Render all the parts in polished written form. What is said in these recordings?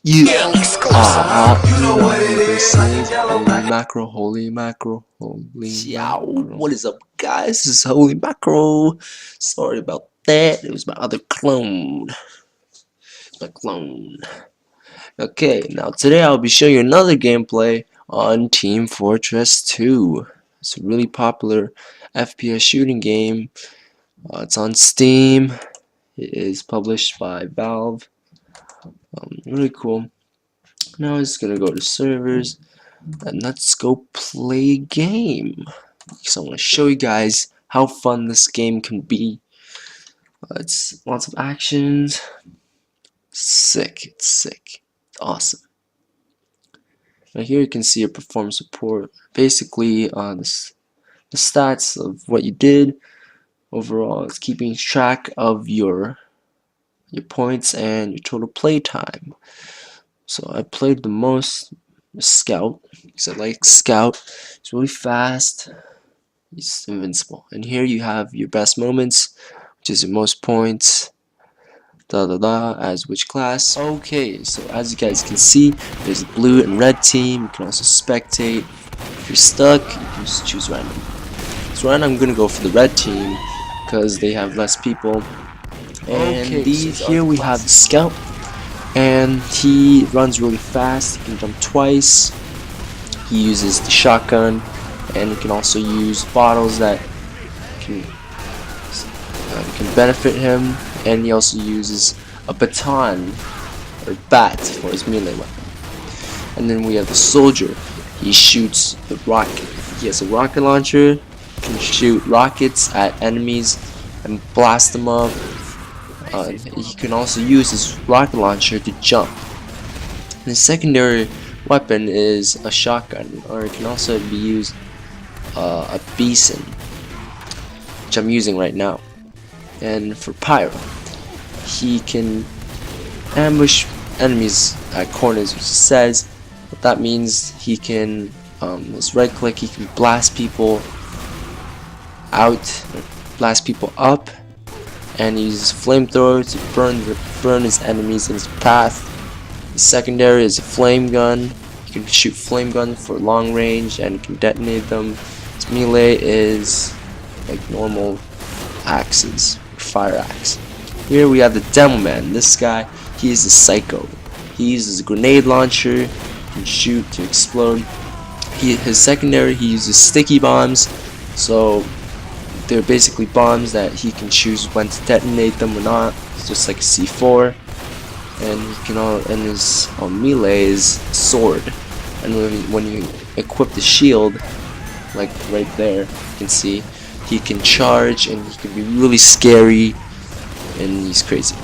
Yeah. You know what it is. Holy macro, holy macro, holy macro. What is up, guys? This is Holy Macro. Sorry about that. It was my other clone. My clone. Okay, now today I'll be showing you another gameplay on Team Fortress 2. It's a really popular FPS shooting game. It's on Steam. It is published by Valve. Really cool. Now I'm just gonna go to servers and let's go play a game. So I'm gonna show you guys how fun this game can be. It's lots of actions. Sick, it's sick. Awesome. Now here you can see a performance report. Basically, the stats of what you did. Overall, it's keeping track of your points and your total play time. So I played the most Scout because I like Scout. It's really fast. It's invincible. And here you have your best moments, which is your most points. As which class. Okay, so as you guys can see, there's a blue and red team. You can also spectate. If you're stuck, you can just choose random. So right now I'm gonna go for the red team because they have less people. And here we have the Scout, and he runs really fast. He can jump twice. He uses the shotgun, and he can also use bottles that can benefit him. And he also uses a baton or bat for his melee weapon. And then we have the soldier. He shoots the rocket. He has a rocket launcher. Can shoot rockets at enemies and blast them up. He can also use his rocket launcher to jump. And his secondary weapon is a shotgun, or it can also be used a beacon, which I'm using right now. And for Pyro, he can ambush enemies at corners, which says what that means. He can his right click, he can blast people out, blast people up, and he uses flamethrower to burn his enemies in his path. His secondary is a flame gun. He can shoot flame gun for long range and can detonate them. His melee is like normal axes, fire axe. Here we have the Demo Man. This guy, he is a psycho. He uses a grenade launcher, can shoot to explode. His secondary, he uses sticky bombs. So they're basically bombs that he can choose when to detonate them or not. It's just like a C4. And he can and his melee is sword. And when you equip the shield, like right there, you can see he can charge and he can be really scary, and he's crazy.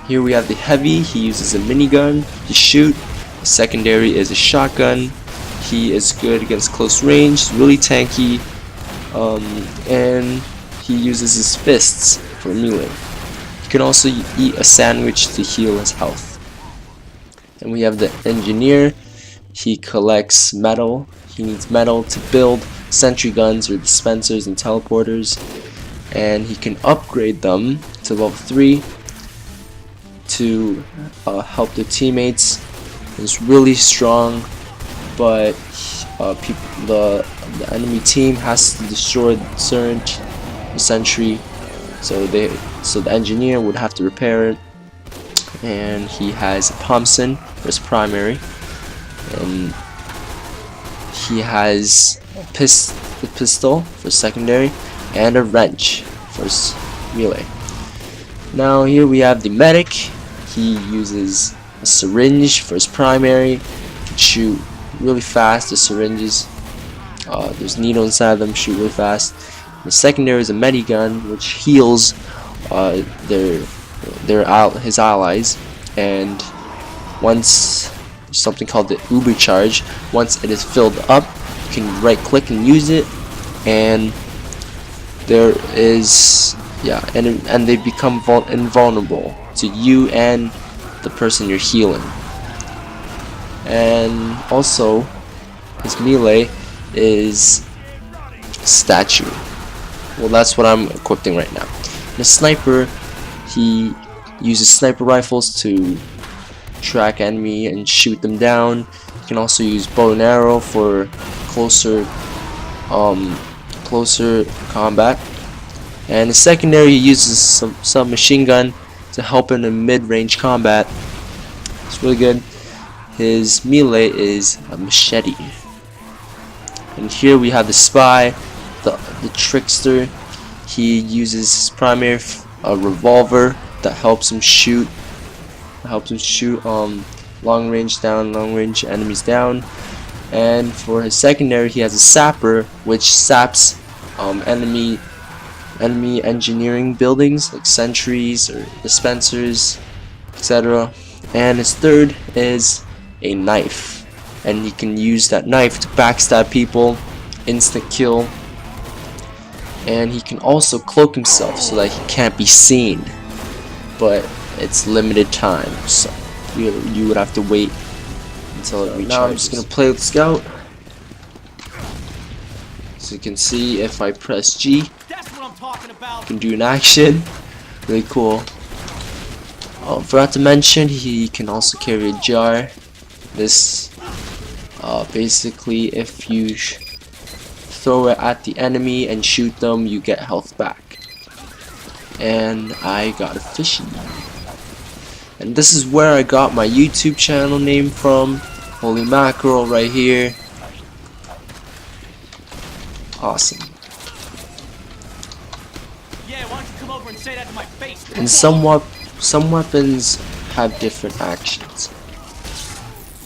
Here we have the heavy. He uses a minigun to shoot. The secondary is a shotgun. He is good against close range, really tanky, and he uses his fists for melee. He can also eat a sandwich to heal his health. And we have the engineer. He collects metal. He needs metal to build sentry guns or dispensers and teleporters, and he can upgrade them to level 3 to help their teammates. It's really strong, but the enemy team has to destroy the sentry, so the engineer would have to repair it. And he has a Thompson for his primary, and he has the pistol for secondary, and a wrench for his melee. Now here we have the medic. He uses a syringe for his primary. He can shoot really fast. The syringes, there's needle inside them, shoot really fast. The secondary is a medigun, which heals his allies, and once something called the Uber charge, once it is filled up, you can right click and use it, and there is and they become invulnerable to you and the person you're healing. And also his melee is statue. Well, that's what I'm equipping right now. The sniper, he uses sniper rifles to track enemy and shoot them down. You can also use bow and arrow for closer combat. And the secondary uses some machine gun to help in a mid-range combat. It's really good. His melee is a machete. And here we have the spy, the trickster. He uses his primary revolver that helps him shoot long range enemies down. And for his secondary, he has a sapper, which saps enemy engineering buildings like sentries or dispensers, etc. And his third is a knife, and he can use that knife to backstab people, instant kill. And he can also cloak himself so that he can't be seen, but it's limited time, so you would have to wait until it recharges. Now I'm just gonna play with Scout. So you can see if I press G, I can do an action. Really cool. Oh, forgot to mention, he can also carry a jar. This basically, if you throw it at the enemy and shoot them, you get health back. And I got a fishing. And this is where I got my YouTube channel name from. Holy mackerel right here. Awesome. Yeah, why don't you come over and say that to my face? And some weapons have different actions.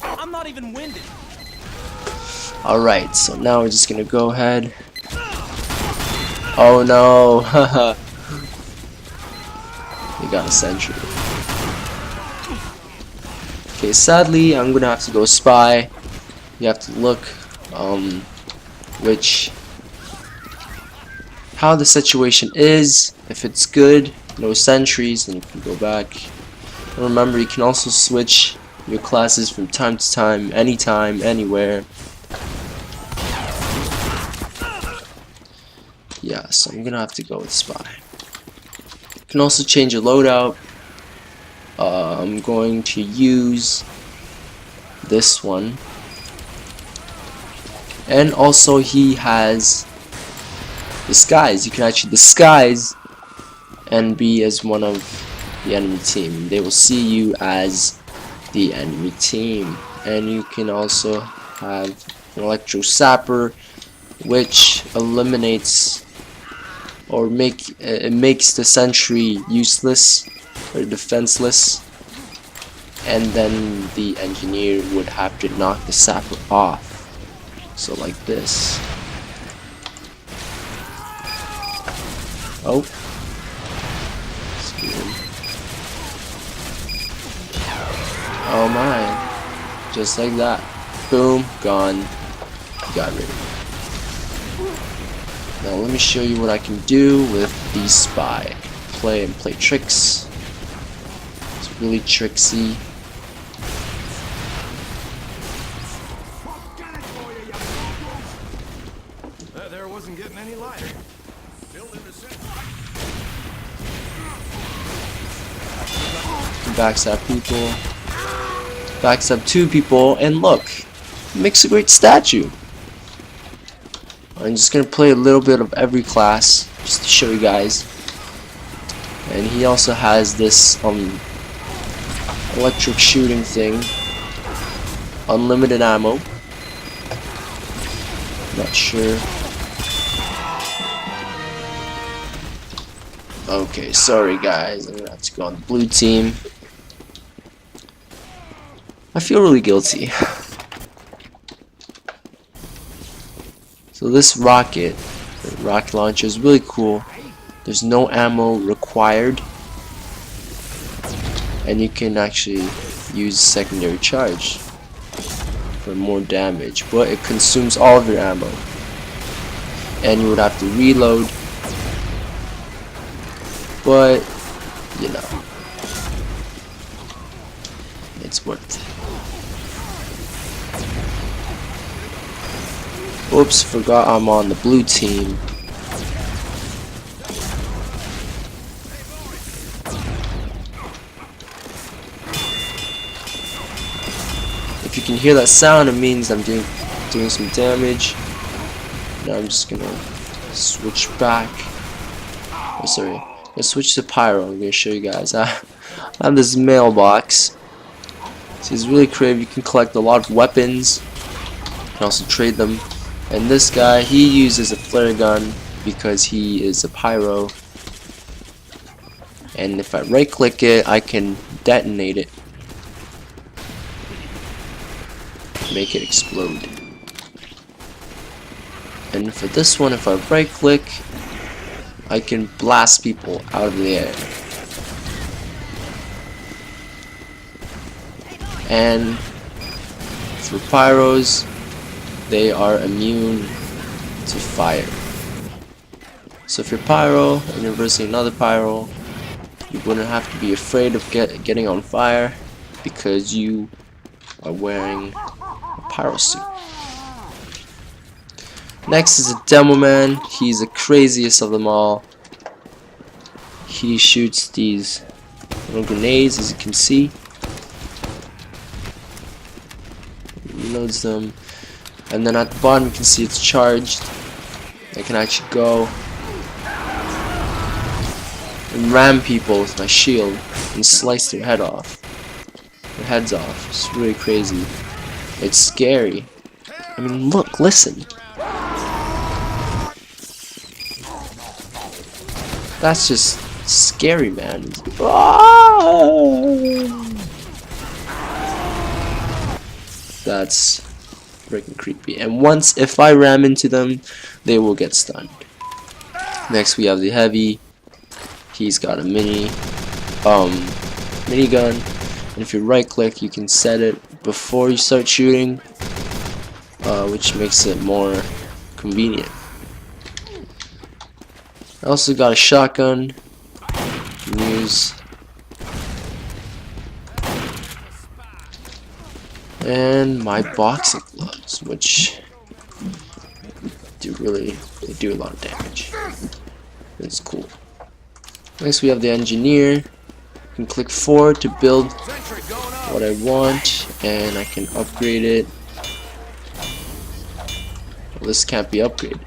I'm not even winded. Alright, so now we're just gonna go ahead. Oh no, haha. We got a sentry. Okay, sadly I'm gonna have to go spy. You have to look how the situation is. If it's good, no sentries, then you can go back. And remember, you can also switch your classes from time to time, anytime, anywhere. Yeah, so I'm gonna have to go with spy. You can also change your loadout. I'm going to use this one. And also he has disguise. You can actually disguise and be as one of the enemy team. They will see you as the enemy team. And you can also have an electro sapper, which eliminates or makes the sentry useless or defenseless, and then the engineer would have to knock the sapper off. So like this. Oh. Oh my. Just like that. Boom. Gone. Got rid of it. Now let me show you what I can do with the spy. Play tricks. It's really tricksy. That there wasn't getting any lighter. Backstab people. Backstab two people, and look, makes a great statue. I'm just gonna play a little bit of every class just to show you guys. And he also has this electric shooting thing, unlimited ammo. Not sure. Okay, sorry guys, I'm gonna have to go on the blue team. I feel really guilty. So this rocket launcher is really cool. There's no ammo required, and you can actually use secondary charge for more damage, but it consumes all of your ammo, and you would have to reload, but you know, it's worth it. Oops, forgot I'm on the blue team. you can hear that sound, it means I'm doing some damage. Now I'm just gonna switch back. Oh, sorry. Let's switch to Pyro. I'm gonna show you guys. I have this mailbox. So he's really creative. You can collect a lot of weapons. You can also trade them. And this guy, he uses a flare gun because he is a Pyro. And if I right click it, I can detonate it. Make it explode. And for this one, if I right click, I can blast people out of the air. And for Pyros, they are immune to fire. So if you're Pyro and you're versing another Pyro, you wouldn't have to be afraid of getting on fire because you are wearing a Pyro suit. Next is a Demo Man. He's the craziest of them all. He shoots these little grenades, as you can see. Reloads them. And then at the bottom you can see it's charged. I can actually go and ram people with my shield and slice their heads off. It's really crazy. It's scary. I mean, look, listen. That's just scary, man. That's freaking creepy. And once, if I ram into them, they will get stunned. Next we have the Heavy. He's got a minigun. And if you right click, you can set it before you start shooting, which makes it more convenient. I also got a shotgun you can use, and my boxing gloves, which they do a lot of damage. It's cool. Next we have the Engineer. You can click forward to build what I want, and I can upgrade it. Well, this can't be upgraded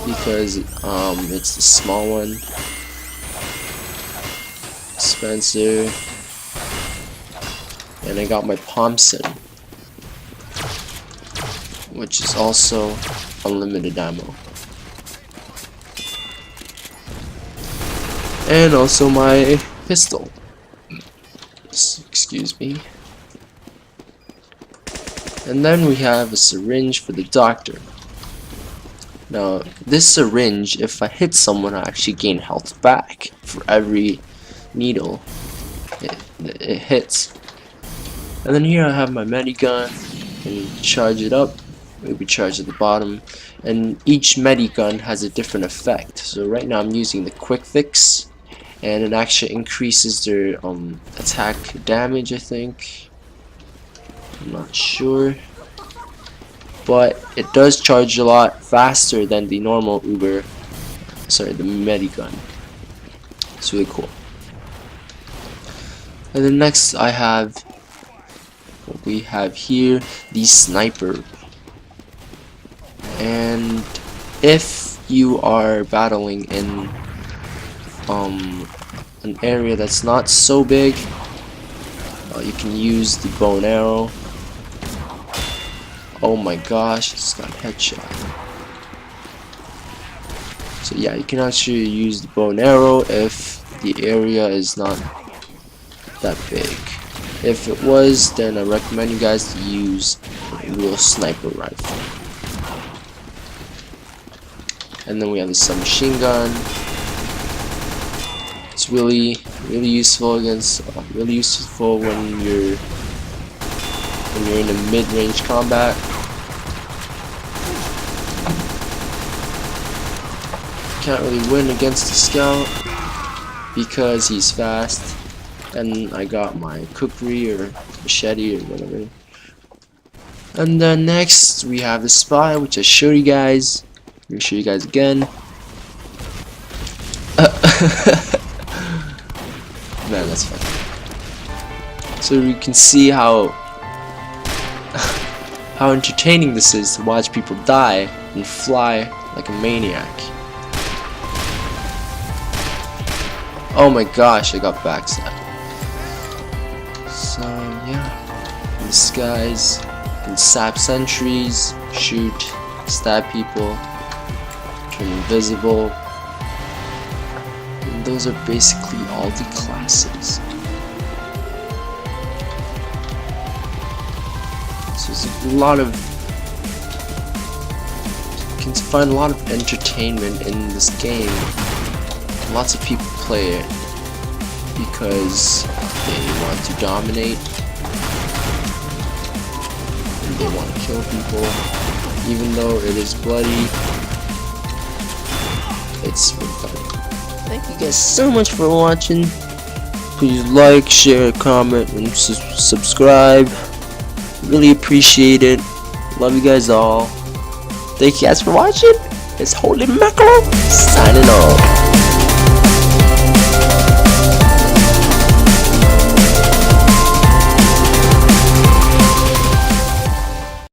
because it's the small one. Dispenser. And I got my Thompson, which is also unlimited ammo. And also my pistol. Excuse me. And then we have a syringe for the doctor. Now, this syringe, if I hit someone, I actually gain health back for every needle it hits. And then here I have my medigun, and charge it up. Maybe charge at the bottom. And each medigun has a different effect. So right now I'm using the quick fix, and it actually increases their attack damage, I think. I'm not sure, but it does charge a lot faster than the normal the medigun. It's really cool. And then next I have what we have here, the sniper. And if you are battling in an area that's not so big, you can use the bow and arrow. Oh my gosh, it's got headshot. So yeah, you can actually use the bow and arrow if the area is not that big. If it was, then I recommend you guys to use a real sniper rifle. And then we have the submachine gun. It's really useful against when you're in a mid-range combat. Can't really win against the scout because he's fast. And I got my kukri or machete or whatever. And then next we have the spy, which I showed you guys. I'm gonna show you guys again. Man, that's funny. So you can see how how entertaining this is to watch people die and fly like a maniac. Oh my gosh, I got backstabbed. So yeah, in the skies, you can sap sentries, shoot, stab people, turn invisible. And those are basically all the classes. So there's a lot of, you can find a lot of entertainment in this game. Lots of people play it because they want to dominate and they want to kill people. Even though it is bloody, it's really fun. Thank you guys so much for watching. Please like, share, comment, and subscribe. Really appreciate it. Love you guys all. Thank you guys for watching. It's Holy Mackerel signing off.